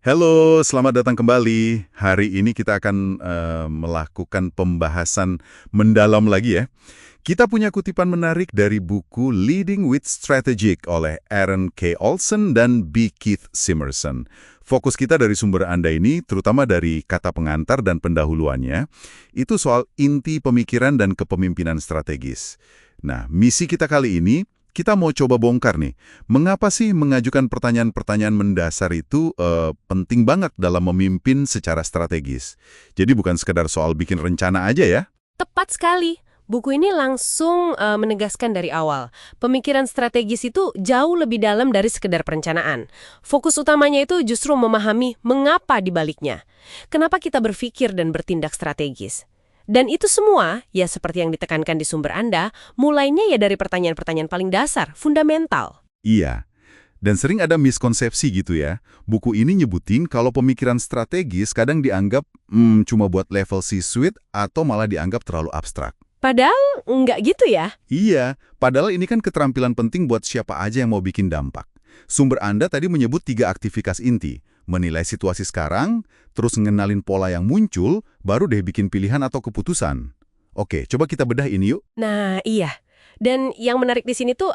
Halo, selamat datang kembali. Hari ini kita akan melakukan pembahasan mendalam lagi ya. Kita punya kutipan menarik dari buku Leading with Strategic oleh Aaron K. Olson dan B. Keith Simerson. Fokus kita dari sumber Anda ini, terutama dari kata pengantar dan pendahuluannya, itu soal inti pemikiran dan kepemimpinan strategis. Nah, misi kita kali ini, kita mau coba bongkar nih, mengapa sih mengajukan pertanyaan-pertanyaan mendasar itu penting banget dalam memimpin secara strategis. Jadi bukan sekedar soal bikin rencana aja ya. Tepat sekali. Buku ini langsung menegaskan dari awal. Pemikiran strategis itu jauh lebih dalam dari sekedar perencanaan. Fokus utamanya itu justru memahami mengapa di baliknya. Kenapa kita berpikir dan bertindak strategis. Dan itu semua, ya seperti yang ditekankan di sumber Anda, mulainya ya dari pertanyaan-pertanyaan paling dasar, fundamental. Iya, dan sering ada miskonsepsi gitu ya. Buku ini nyebutin kalau pemikiran strategis kadang dianggap cuma buat level C-suite atau malah dianggap terlalu abstrak. Padahal nggak gitu ya. Iya, padahal ini kan keterampilan penting buat siapa aja yang mau bikin dampak. Sumber Anda tadi menyebut 3 aktivitas inti. Menilai situasi sekarang, terus ngenalin pola yang muncul, baru deh bikin pilihan atau keputusan. Oke, coba kita bedah ini yuk. Nah, iya. Dan yang menarik di sini tuh,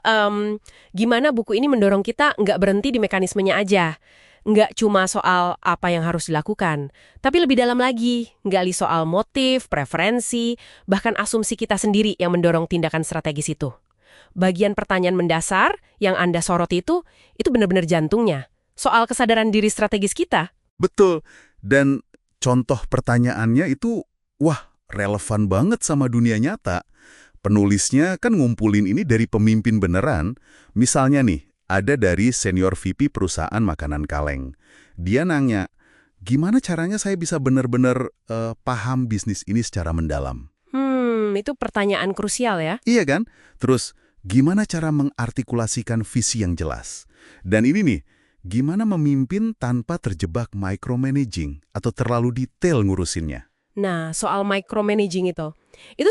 gimana buku ini mendorong kita nggak berhenti di mekanismenya aja. Nggak cuma soal apa yang harus dilakukan, tapi lebih dalam lagi, gali soal motif, preferensi, bahkan asumsi kita sendiri yang mendorong tindakan strategis itu. Bagian pertanyaan mendasar yang Anda soroti itu benar-benar jantungnya. Soal kesadaran diri strategis kita. Betul. Dan contoh pertanyaannya itu, wah, relevan banget sama dunia nyata. Penulisnya kan ngumpulin ini dari pemimpin beneran. Misalnya nih, ada dari senior VP perusahaan makanan kaleng. Dia nanya, gimana caranya saya bisa benar-benar paham bisnis ini secara mendalam? Itu pertanyaan krusial ya. Iya kan? Terus, gimana cara mengartikulasikan visi yang jelas? Dan ini nih, gimana memimpin tanpa terjebak micromanaging atau terlalu detail ngurusinnya? Nah, soal micromanaging itu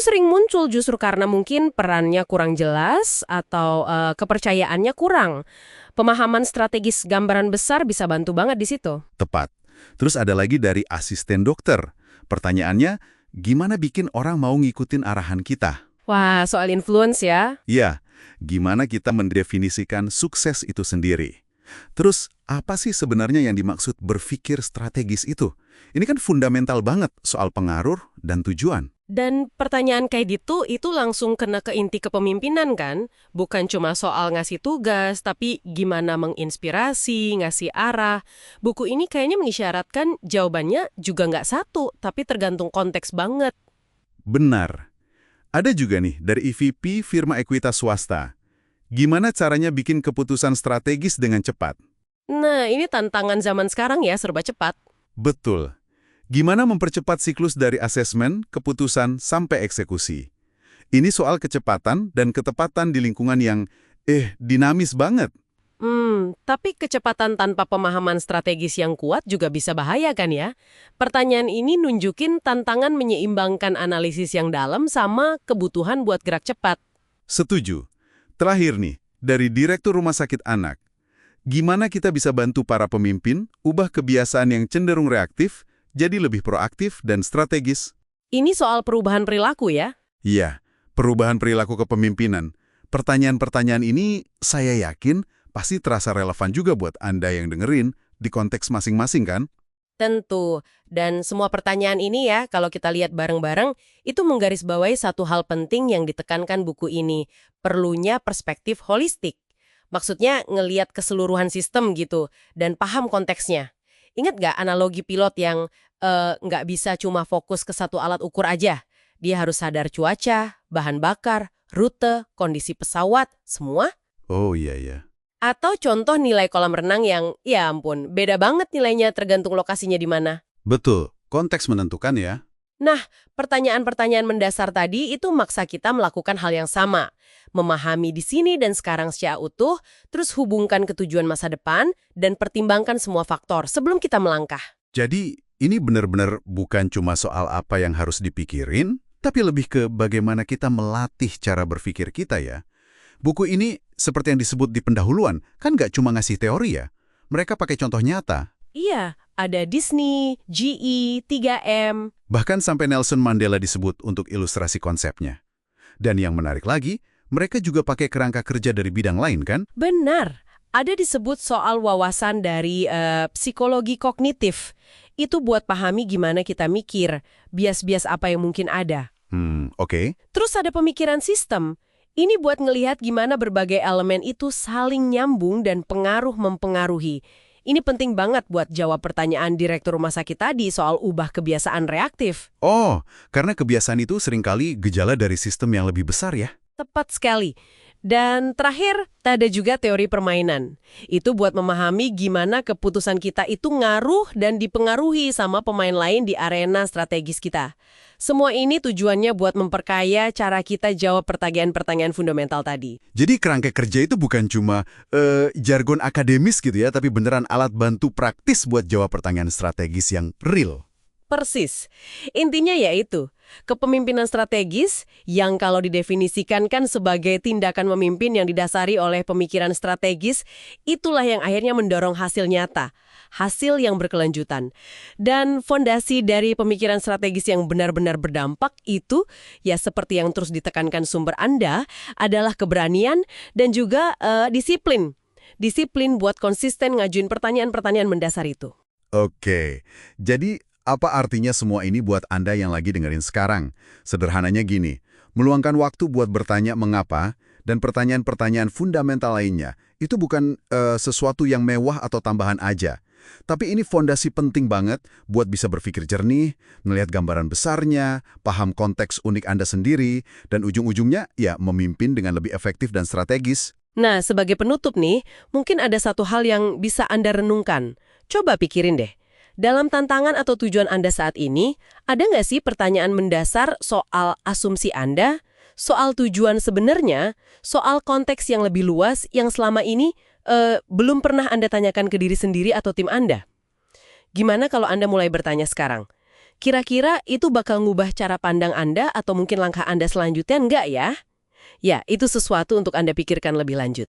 sering muncul justru karena mungkin perannya kurang jelas atau kepercayaannya kurang. Pemahaman strategis gambaran besar bisa bantu banget di situ. Tepat. Terus ada lagi dari asisten dokter. Pertanyaannya, gimana bikin orang mau ngikutin arahan kita? Wah, soal influence ya. Ya, gimana kita mendefinisikan sukses itu sendiri? Terus, apa sih sebenarnya yang dimaksud berpikir strategis itu? Ini kan fundamental banget soal pengaruh dan tujuan. Dan pertanyaan kayak gitu itu langsung kena ke inti kepemimpinan kan? Bukan cuma soal ngasih tugas, tapi gimana menginspirasi, ngasih arah. Buku ini kayaknya mengisyaratkan jawabannya juga nggak satu, tapi tergantung konteks banget. Benar. Ada juga nih dari EVP firma ekuitas swasta. Gimana caranya bikin keputusan strategis dengan cepat? Nah, ini tantangan zaman sekarang ya, serba cepat. Betul. Gimana mempercepat siklus dari asesmen, keputusan, sampai eksekusi? Ini soal kecepatan dan ketepatan di lingkungan yang, dinamis banget. Tapi kecepatan tanpa pemahaman strategis yang kuat juga bisa bahaya kan ya? Pertanyaan ini nunjukin tantangan menyeimbangkan analisis yang dalam sama kebutuhan buat gerak cepat. Setuju. Terakhir nih, dari Direktur Rumah Sakit Anak. Gimana kita bisa bantu para pemimpin ubah kebiasaan yang cenderung reaktif jadi lebih proaktif dan strategis? Ini soal perubahan perilaku ya? Iya, perubahan perilaku kepemimpinan. Pertanyaan-pertanyaan ini saya yakin pasti terasa relevan juga buat Anda yang dengerin di konteks masing-masing kan? Tentu. Dan semua pertanyaan ini ya, kalau kita lihat bareng-bareng, itu menggarisbawahi satu hal penting yang ditekankan buku ini. Perlunya perspektif holistik. Maksudnya ngeliat keseluruhan sistem gitu, dan paham konteksnya. Ingat nggak analogi pilot yang nggak bisa cuma fokus ke satu alat ukur aja? Dia harus sadar cuaca, bahan bakar, rute, kondisi pesawat, semua. Oh iya ya. Atau contoh nilai kolam renang yang, ya ampun, beda banget nilainya tergantung lokasinya di mana. Betul, konteks menentukan ya. Nah, pertanyaan-pertanyaan mendasar tadi itu maksa kita melakukan hal yang sama. Memahami di sini dan sekarang secara utuh, terus hubungkan ke tujuan masa depan, dan pertimbangkan semua faktor sebelum kita melangkah. Jadi, ini benar-benar bukan cuma soal apa yang harus dipikirin, tapi lebih ke bagaimana kita melatih cara berpikir kita ya. Buku ini, seperti yang disebut di pendahuluan, kan nggak cuma ngasih teori ya. Mereka pakai contoh nyata. Iya, ada Disney, GE, 3M. Bahkan sampai Nelson Mandela disebut untuk ilustrasi konsepnya. Dan yang menarik lagi, mereka juga pakai kerangka kerja dari bidang lain kan? Benar, ada disebut soal wawasan dari psikologi kognitif. Itu buat pahami gimana kita mikir, bias-bias apa yang mungkin ada. Oke. Terus ada pemikiran sistem. Ini buat ngelihat gimana berbagai elemen itu saling nyambung dan pengaruh mempengaruhi. Ini penting banget buat jawab pertanyaan direktur rumah sakit tadi soal ubah kebiasaan reaktif. Oh, karena kebiasaan itu seringkali gejala dari sistem yang lebih besar ya? Tepat sekali. Dan terakhir, ada juga teori permainan. Itu buat memahami gimana keputusan kita itu ngaruh dan dipengaruhi sama pemain lain di arena strategis kita. Semua ini tujuannya buat memperkaya cara kita jawab pertanyaan-pertanyaan fundamental tadi. Jadi kerangka kerja itu bukan cuma jargon akademis gitu ya, tapi beneran alat bantu praktis buat jawab pertanyaan strategis yang real. Persis. Intinya yaitu, kepemimpinan strategis yang kalau didefinisikan kan sebagai tindakan memimpin yang didasari oleh pemikiran strategis, itulah yang akhirnya mendorong hasil nyata, hasil yang berkelanjutan. Dan fondasi dari pemikiran strategis yang benar-benar berdampak itu, ya seperti yang terus ditekankan sumber Anda, adalah keberanian dan juga disiplin. Disiplin buat konsisten ngajuin pertanyaan-pertanyaan mendasar itu. Oke, jadi apa artinya semua ini buat Anda yang lagi dengerin sekarang? Sederhananya gini, meluangkan waktu buat bertanya mengapa dan pertanyaan-pertanyaan fundamental lainnya, itu bukan sesuatu yang mewah atau tambahan aja. Tapi ini fondasi penting banget buat bisa berpikir jernih, melihat gambaran besarnya, paham konteks unik Anda sendiri, dan ujung-ujungnya ya memimpin dengan lebih efektif dan strategis. Nah, sebagai penutup nih, mungkin ada satu hal yang bisa Anda renungkan. Coba pikirin deh. Dalam tantangan atau tujuan Anda saat ini, ada nggak sih pertanyaan mendasar soal asumsi Anda, soal tujuan sebenarnya, soal konteks yang lebih luas yang selama ini belum pernah Anda tanyakan ke diri sendiri atau tim Anda? Gimana kalau Anda mulai bertanya sekarang? Kira-kira itu bakal ngubah cara pandang Anda atau mungkin langkah Anda selanjutnya nggak ya? Ya, itu sesuatu untuk Anda pikirkan lebih lanjut.